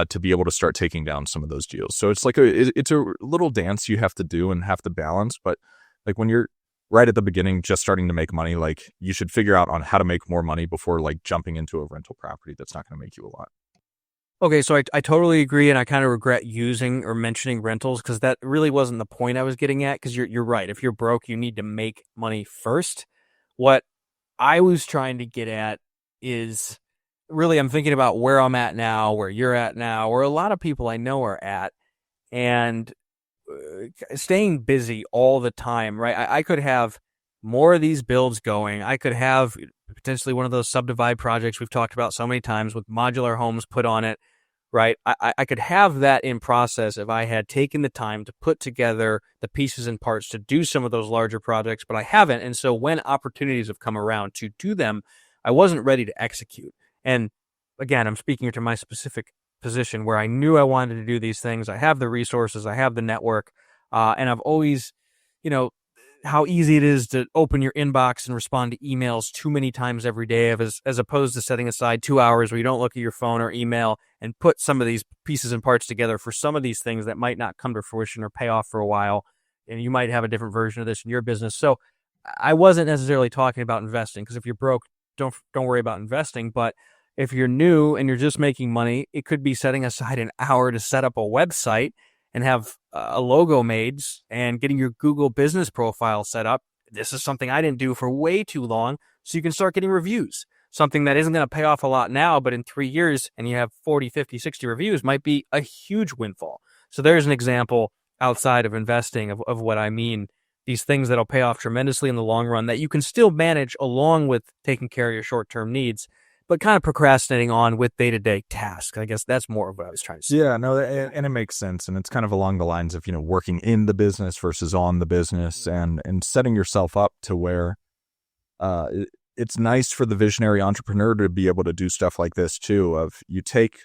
to be able to start taking down some of those deals. So it's like it's a little dance you have to do and have to balance. But like when you're right at the beginning, just starting to make money, like, you should figure out on how to make more money before like jumping into a rental property that's not going to make you a lot. Okay, so I totally agree, and I kind of regret using or mentioning rentals because that really wasn't the point I was getting at, because you're right. If you're broke, you need to make money first. What I was trying to get at is, really, I'm thinking about where I'm at now, where you're at now, where a lot of people I know are at, and staying busy all the time, right? I could have more of these builds going. I could have potentially one of those subdivide projects we've talked about so many times with modular homes put on it, right? I could have that in process if I had taken the time to put together the pieces and parts to do some of those larger projects, but I haven't. And so when opportunities have come around to do them, I wasn't ready to execute. And again, I'm speaking to my specific position where I knew I wanted to do these things. I have the resources, I have the network, and I've always, how easy it is to open your inbox and respond to emails too many times every day, as opposed to setting aside 2 hours where you don't look at your phone or email and put some of these pieces and parts together for some of these things that might not come to fruition or pay off for a while. And you might have a different version of this in your business. So I wasn't necessarily talking about investing, because if you're broke, don't worry about investing. But if you're new and you're just making money, it could be setting aside an hour to set up a website and have a logo made and getting your Google business profile set up. This is something I didn't do for way too long. So you can start getting reviews. Something that isn't going to pay off a lot now, but in 3 years, and you have 40, 50, 60 reviews, might be a huge windfall. So there's an example outside of investing of what I mean these things that'll pay off tremendously in the long run that you can still manage along with taking care of your short-term needs, but kind of procrastinating on with day-to-day tasks. I guess that's more of what I was trying to say. Yeah, no, and it makes sense, and it's kind of along the lines of working in the business versus on the business, and setting yourself up to where it's nice for the visionary entrepreneur to be able to do stuff like this too. Of you take,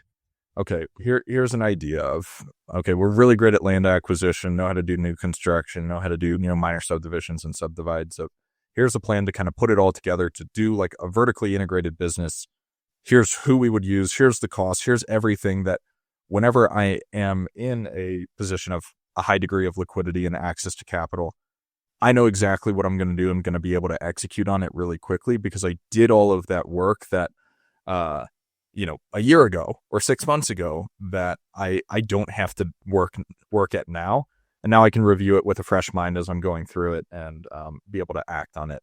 okay, here's an idea of, okay, we're really great at land acquisition, know how to do new construction, know how to do minor subdivisions and subdivides. So here's a plan to kind of put it all together to do like a vertically integrated business. Here's who we would use. Here's the cost. Here's everything that whenever I am in a position of a high degree of liquidity and access to capital, I know exactly what I'm going to do. I'm going to be able to execute on it really quickly because I did all of that work that, a year ago or 6 months ago that I don't have to work at now. And now I can review it with a fresh mind as I'm going through it and be able to act on it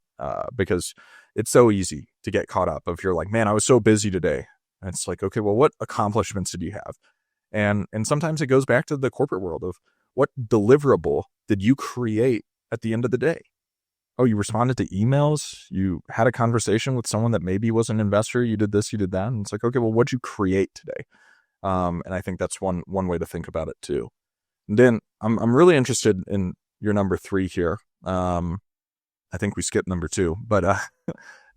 because it's so easy to get caught up if you're like, man, I was so busy today. And it's like, okay, well, what accomplishments did you have? And sometimes it goes back to the corporate world of what deliverable did you create at the end of the day? Oh, you responded to emails. You had a conversation with someone that maybe was an investor. You did this, you did that. And it's like, okay, well, what'd you create today? And I think that's one way to think about it too. And then I'm really interested in your number 3 here. I think we skipped number 2, but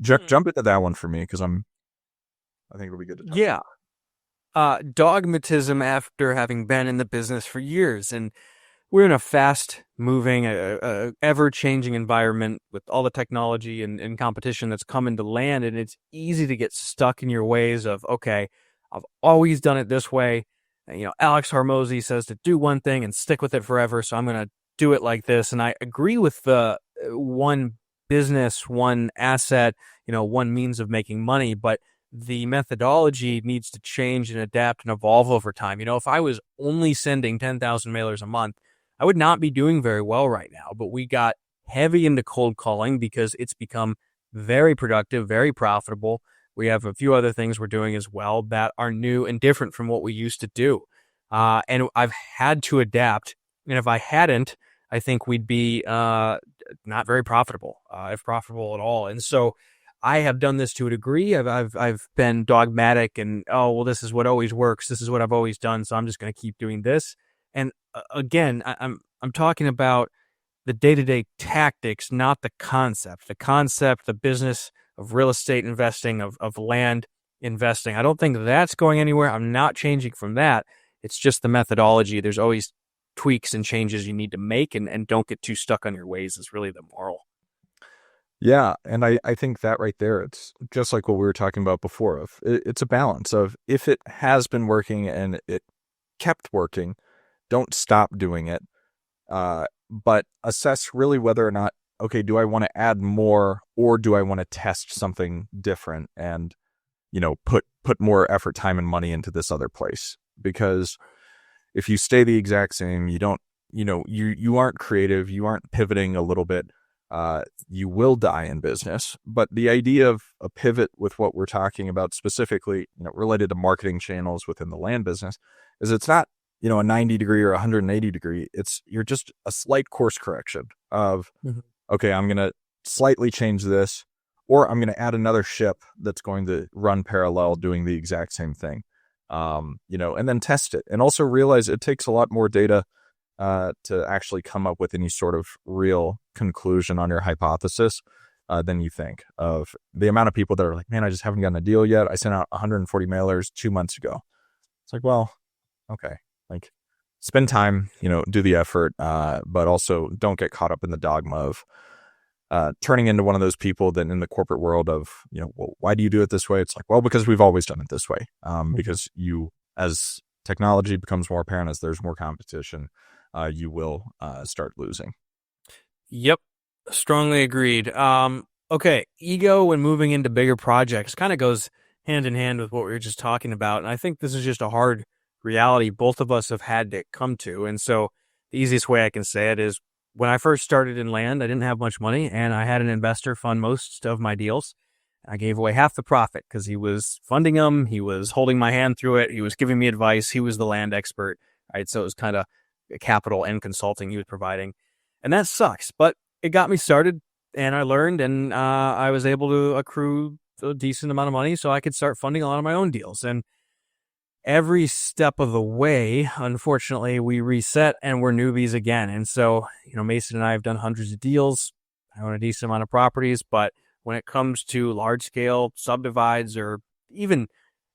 jump into that one for me because I think it'll be good to talk. Yeah. Dogmatism after having been in the business for years. And we're in a fast-moving, ever-changing environment with all the technology and competition that's coming to land, and it's easy to get stuck in your ways of, okay, I've always done it this way. Alex Hormozy says to do one thing and stick with it forever, so I'm going to do it like this. And I agree with the one business, one asset, one means of making money, but the methodology needs to change and adapt and evolve over time. If I was only sending 10,000 mailers a month, I would not be doing very well right now, but we got heavy into cold calling because it's become very productive, very profitable. We have a few other things we're doing as well that are new and different from what we used to do. And I've had to adapt. And if I hadn't, I think we'd be not very profitable, if profitable at all. And so I have done this to a degree. I've been dogmatic and, this is what always works. This is what I've always done. So I'm just going to keep doing this. And again, I'm talking about the day-to-day tactics, not the concept. The concept, the business of real estate investing, of land investing. I don't think that's going anywhere. I'm not changing from that. It's just the methodology. There's always tweaks and changes you need to make, and don't get too stuck on your ways is really the moral. Yeah, and I think that right there, it's just like what we were talking about before. It's a balance of if it has been working and it kept working, don't stop doing it, but assess really whether or not, okay, do I want to add more or do I want to test something different and, put more effort, time, and money into this other place? Because if you stay the exact same, you don't, you aren't creative, you aren't pivoting a little bit, you will die in business. But the idea of a pivot with what we're talking about specifically, related to marketing channels within the land business, is it's not a 90 degree or 180 degree. You're just a slight course correction of, okay, I'm going to slightly change this, or I'm going to add another ship that's going to run parallel doing the exact same thing. And then test it. And also realize it takes a lot more data to actually come up with any sort of real conclusion on your hypothesis than you think. Of the amount of people that are like, man, I just haven't gotten a deal yet. I sent out 140 mailers 2 months ago. It's like, well, okay. Like, spend time, do the effort, but also don't get caught up in the dogma of turning into one of those people that in the corporate world of, well, why do you do it this way? It's like, well, because we've always done it this way. Because as technology becomes more apparent, as there's more competition, you will start losing. Yep. Strongly agreed. Okay. Ego when moving into bigger projects kind of goes hand in hand with what we were just talking about. And I think this is just a hard reality both of us have had to come to. And so the easiest way I can say it is when I first started in land, I didn't have much money and I had an investor fund most of my deals. I gave away half the profit because he was funding them. He was holding my hand through it. He was giving me advice. He was the land expert, right? So it was kind of capital and consulting he was providing. And that sucks. But it got me started, and I learned, and I was able to accrue a decent amount of money so I could start funding a lot of my own deals. And every step of the way, unfortunately, we reset and we're newbies again. And so, Mason and I have done hundreds of deals. I own a decent amount of properties, but when it comes to large scale subdivides or even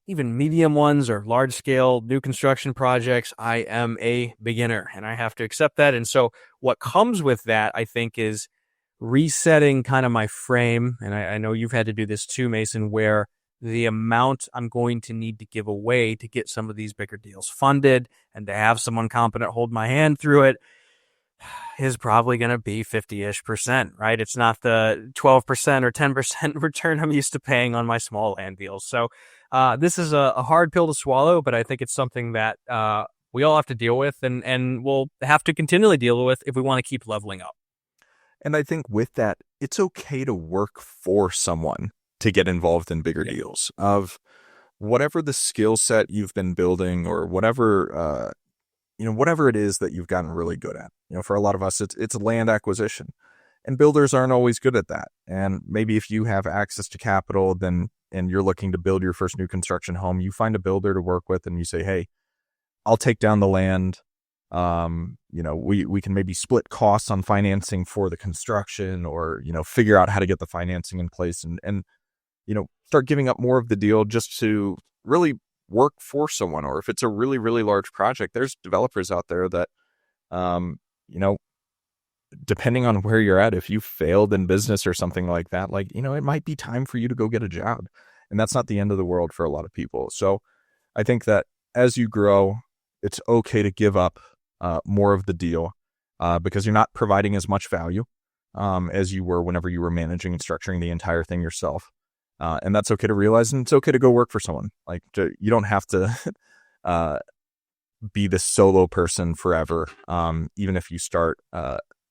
medium ones or large scale new construction projects, I am a beginner and I have to accept that. And so what comes with that, I think, is resetting kind of my frame. And I know you've had to do this too, Mason, where the amount I'm going to need to give away to get some of these bigger deals funded and to have someone competent hold my hand through it is probably going to be 50-ish%, right? It's not the 12% or 10% return I'm used to paying on my small land deals. So this is a hard pill to swallow, but I think it's something that we all have to deal with and we'll have to continually deal with if we want to keep leveling up. And I think with that, it's okay to work for someone to get involved in bigger deals of whatever the skill set you've been building or whatever, whatever it is that you've gotten really good at. For a lot of us, it's land acquisition, and builders aren't always good at that. And maybe if you have access to capital, and you're looking to build your first new construction home, you find a builder to work with and you say, hey, I'll take down the land. We can maybe split costs on financing for the construction or, figure out how to get the financing in place and start giving up more of the deal just to really work for someone. Or if it's a really, really large project, there's developers out there that, depending on where you're at, if you failed in business or something like that, it might be time for you to go get a job. And that's not the end of the world for a lot of people. So I think that as you grow, it's okay to give up more of the deal because you're not providing as much value as you were whenever you were managing and structuring the entire thing yourself. And that's okay to realize, and it's okay to go work for someone. You don't have to be the solo person forever. Even if you start,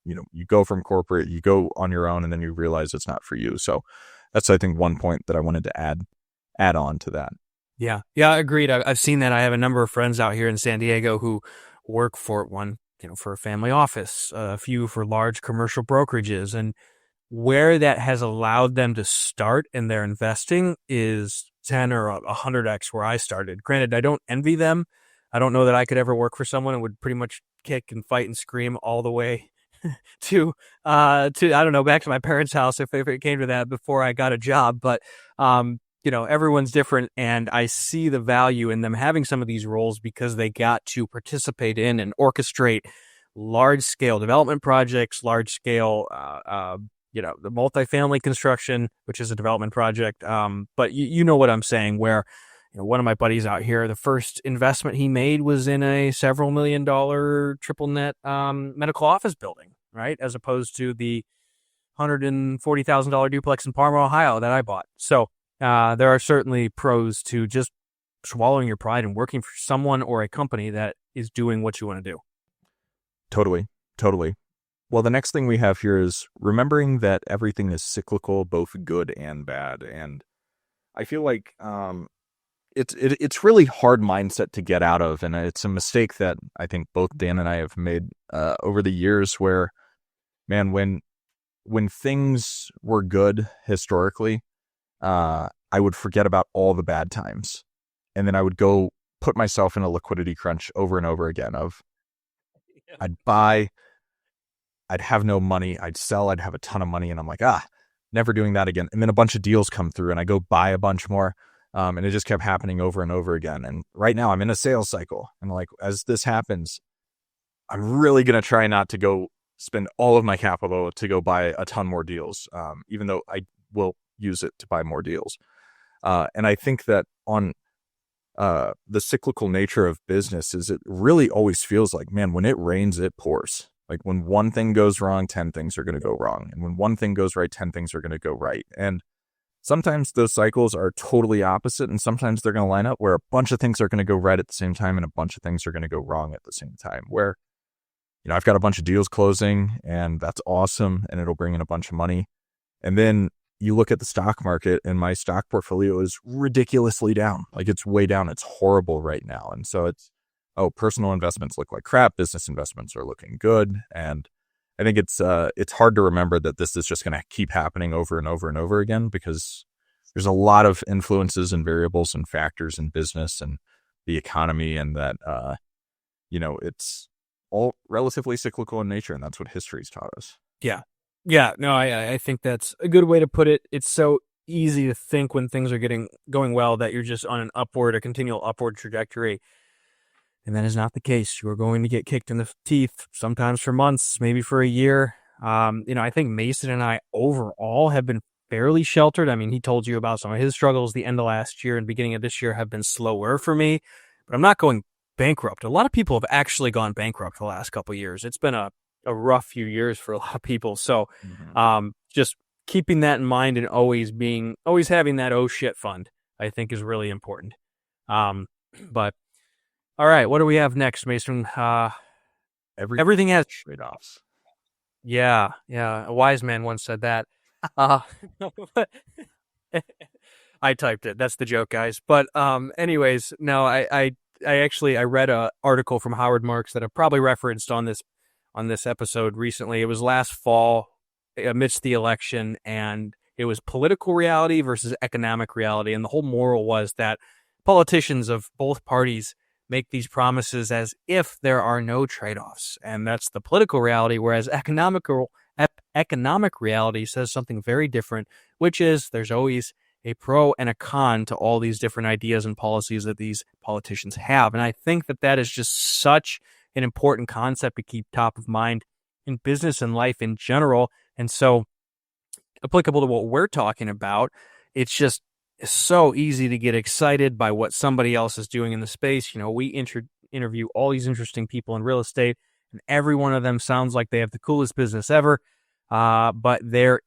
you go from corporate, you go on your own, and then you realize it's not for you. So that's, I think, one point that I wanted to add on to that. Yeah, agreed. I've seen that. I have a number of friends out here in San Diego who work for one, for a family office, a few for large commercial brokerages, and where that has allowed them to start in their investing is 10 or 100x where I started. Granted, I don't envy them. I don't know that I could ever work for someone and would pretty much kick and fight and scream all the way to I don't know, back to my parents' house if it came to that before I got a job. But everyone's different, and I see the value in them having some of these roles because they got to participate in and orchestrate large scale development projects, large scale the multifamily construction, which is a development project. But you know what I'm saying, where one of my buddies out here, the first investment he made was in a several $1 million triple net medical office building, right? As opposed to the $140,000 duplex in Parma, Ohio that I bought. So there are certainly pros to just swallowing your pride and working for someone or a company that is doing what you want to do. Totally. Well, the next thing we have here is remembering that everything is cyclical, both good and bad. And I feel like it's really hard mindset to get out of. And it's a mistake that I think both Dan and I have made over the years where, man, when things were good historically, I would forget about all the bad times. And then I would go put myself in a liquidity crunch over and over again of I'd buy, I'd have no money, I'd sell, I'd have a ton of money. And I'm like, never doing that again. And then a bunch of deals come through and I go buy a bunch more. And it just kept happening over and over again. And right now I'm in a sales cycle. And like, as this happens, I'm really going to try not to go spend all of my capital to go buy a ton more deals, even though I will use it to buy more deals. And I think that on the cyclical nature of business is it really always feels like, man, when it rains, it pours. Like when one thing goes wrong, 10 things are going to go wrong. And when one thing goes right, 10 things are going to go right. And sometimes those cycles are totally opposite. And sometimes they're going to line up where a bunch of things are going to go right at the same time and a bunch of things are going to go wrong at the same time. Where, I've got a bunch of deals closing and that's awesome. And it'll bring in a bunch of money. And then you look at the stock market and my stock portfolio is ridiculously down. Like it's way down. It's horrible right now. And so personal investments look like crap. Business investments are looking good. And I think it's hard to remember that this is just going to keep happening over and over and over again, because there's a lot of influences and variables and factors in business and the economy, and that it's all relatively cyclical in nature, and that's what history's taught us. Yeah. Yeah. No, I think that's a good way to put it. It's so easy to think when things are going well that you're just on a continual upward trajectory. And that is not the case. You are going to get kicked in the teeth, sometimes for months, maybe for a year. I think Mason and I overall have been fairly sheltered. I mean, he told you about some of his struggles. The end of last year and beginning of this year have been slower for me, but I'm not going bankrupt. A lot of people have actually gone bankrupt the last couple of years. It's been a rough few years for a lot of people. So, just keeping that in mind and always having that oh shit fund, I think is really important. But all right, what do we have next, Mason? Everything has trade-offs. Yeah. A wise man once said that. I typed it. That's the joke, guys. But anyways, no, I read an article from Howard Marks that I've probably referenced on this episode recently. It was last fall amidst the election, and it was political reality versus economic reality. And the whole moral was that politicians of both parties make these promises as if there are no trade-offs. And that's the political reality, whereas economic reality says something very different, which is there's always a pro and a con to all these different ideas and policies that these politicians have. And I think that is just such an important concept to keep top of mind in business and life in general. And so applicable to what we're talking about, it's just so easy to get excited by what somebody else is doing in the space. We interview all these interesting people in real estate, and every one of them sounds like they have the coolest business ever. But there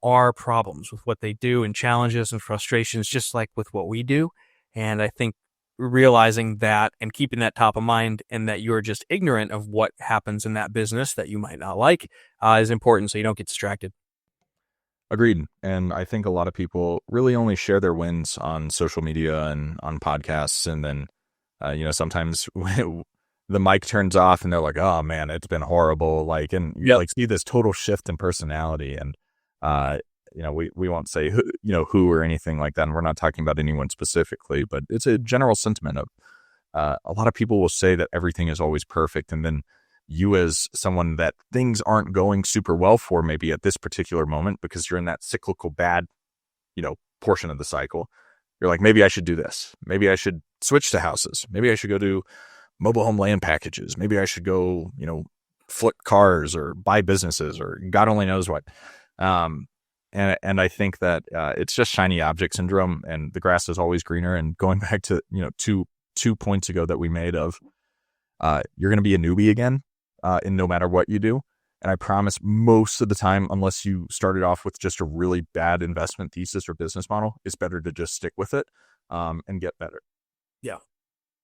are problems with what they do, and challenges and frustrations, just like with what we do. And I think realizing that and keeping that top of mind, and that you're just ignorant of what happens in that business that you might not like, is important, so you don't get distracted. Agreed. And I think a lot of people really only share their wins on social media and on podcasts. And then, sometimes the mic turns off and they're like, oh man, it's been horrible. Like, and you see this total shift in personality. And, we won't say who or anything like that. And we're not talking about anyone specifically, but it's a general sentiment of, a lot of people will say that everything is always perfect. And then you, as someone that things aren't going super well for, maybe at this particular moment, because you're in that cyclical bad, portion of the cycle, you're like, maybe I should do this. Maybe I should switch to houses. Maybe I should go do mobile home land packages. Maybe I should go, flip cars or buy businesses or God only knows what. And I think that it's just shiny object syndrome, and the grass is always greener. And going back to, two points ago that we made of, you're going to be a newbie again. In no matter what you do. And I promise most of the time, unless you started off with just a really bad investment thesis or business model, it's better to just stick with it and get better. Yeah.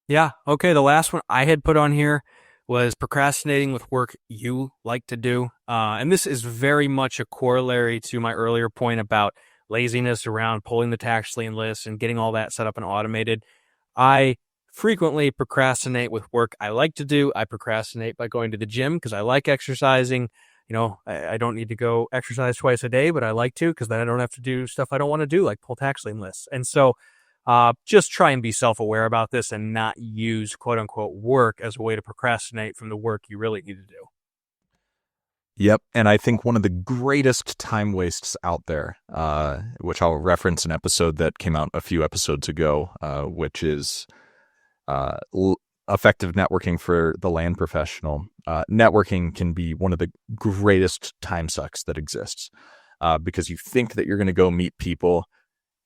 Yeah. Okay. The last one I had put on here was procrastinating with work you like to do. And this is very much a corollary to my earlier point about laziness around pulling the tax lien list and getting all that set up and automated. I frequently procrastinate with work I like to do. I procrastinate by going to the gym because I like exercising. I don't need to go exercise twice a day, but I like to, because then I don't have to do stuff I don't want to do, like pull tax lien lists. And so just try and be self-aware about this and not use quote unquote work as a way to procrastinate from the work you really need to do. Yep. And I think one of the greatest time wastes out there, which I'll reference an episode that came out a few episodes ago, which is effective networking for the land professional. Networking can be one of the greatest time sucks that exists, because you think that you're going to go meet people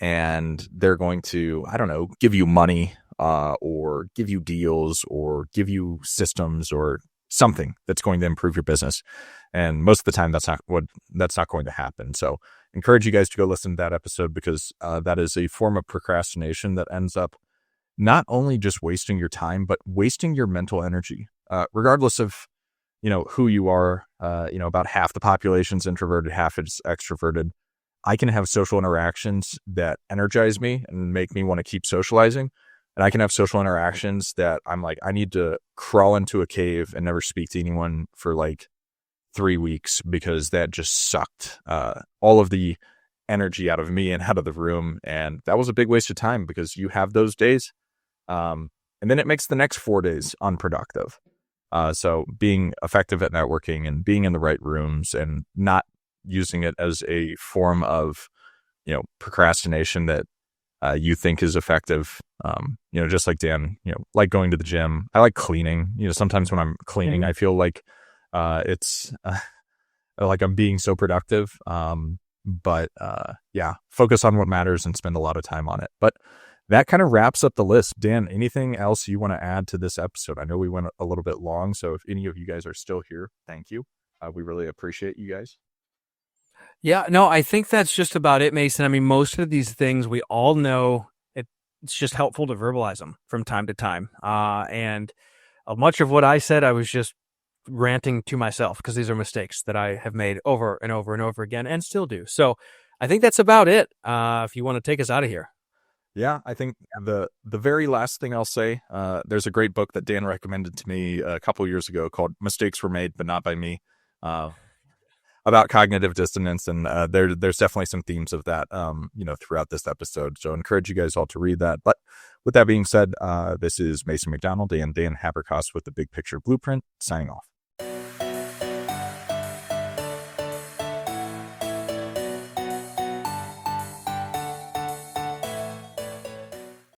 and they're going to, I don't know, give you money, or give you deals, or give you systems or something that's going to improve your business. And most of the time that's not going to happen. So encourage you guys to go listen to that episode, because that is a form of procrastination that ends up not only just wasting your time, but wasting your mental energy, regardless of, who you are. About half the population's introverted, half is extroverted. I can have social interactions that energize me and make me want to keep socializing. And I can have social interactions that I'm like, I need to crawl into a cave and never speak to anyone for like 3 weeks because that just sucked all of the energy out of me and out of the room. And that was a big waste of time because you have those days. And then it makes the next 4 days unproductive. So being effective at networking and being in the right rooms and not using it as a form of, procrastination that you think is effective. Just like Dan, like going to the gym. I like cleaning. Sometimes when I'm cleaning, I feel like it's like I'm being so productive. But focus on what matters and spend a lot of time on it. But that kind of wraps up the list. Dan, anything else you want to add to this episode? I know we went a little bit long, so if any of you guys are still here, thank you. We really appreciate you guys. Yeah, no, I think that's just about it, Mason. I mean, most of these things we all know. It's just helpful to verbalize them from time to time. And much of what I said, I was just ranting to myself because these are mistakes that I have made over and over and over again and still do. So I think that's about it. If you want to take us out of here. Yeah, I think the very last thing I'll say, there's a great book that Dan recommended to me a couple years ago called Mistakes Were Made, But Not By Me, about cognitive dissonance. And there's definitely some themes of that, throughout this episode. So I encourage you guys all to read that. But with that being said, this is Mason McDonald and Dan Haberkost with the Big Picture Blueprint signing off.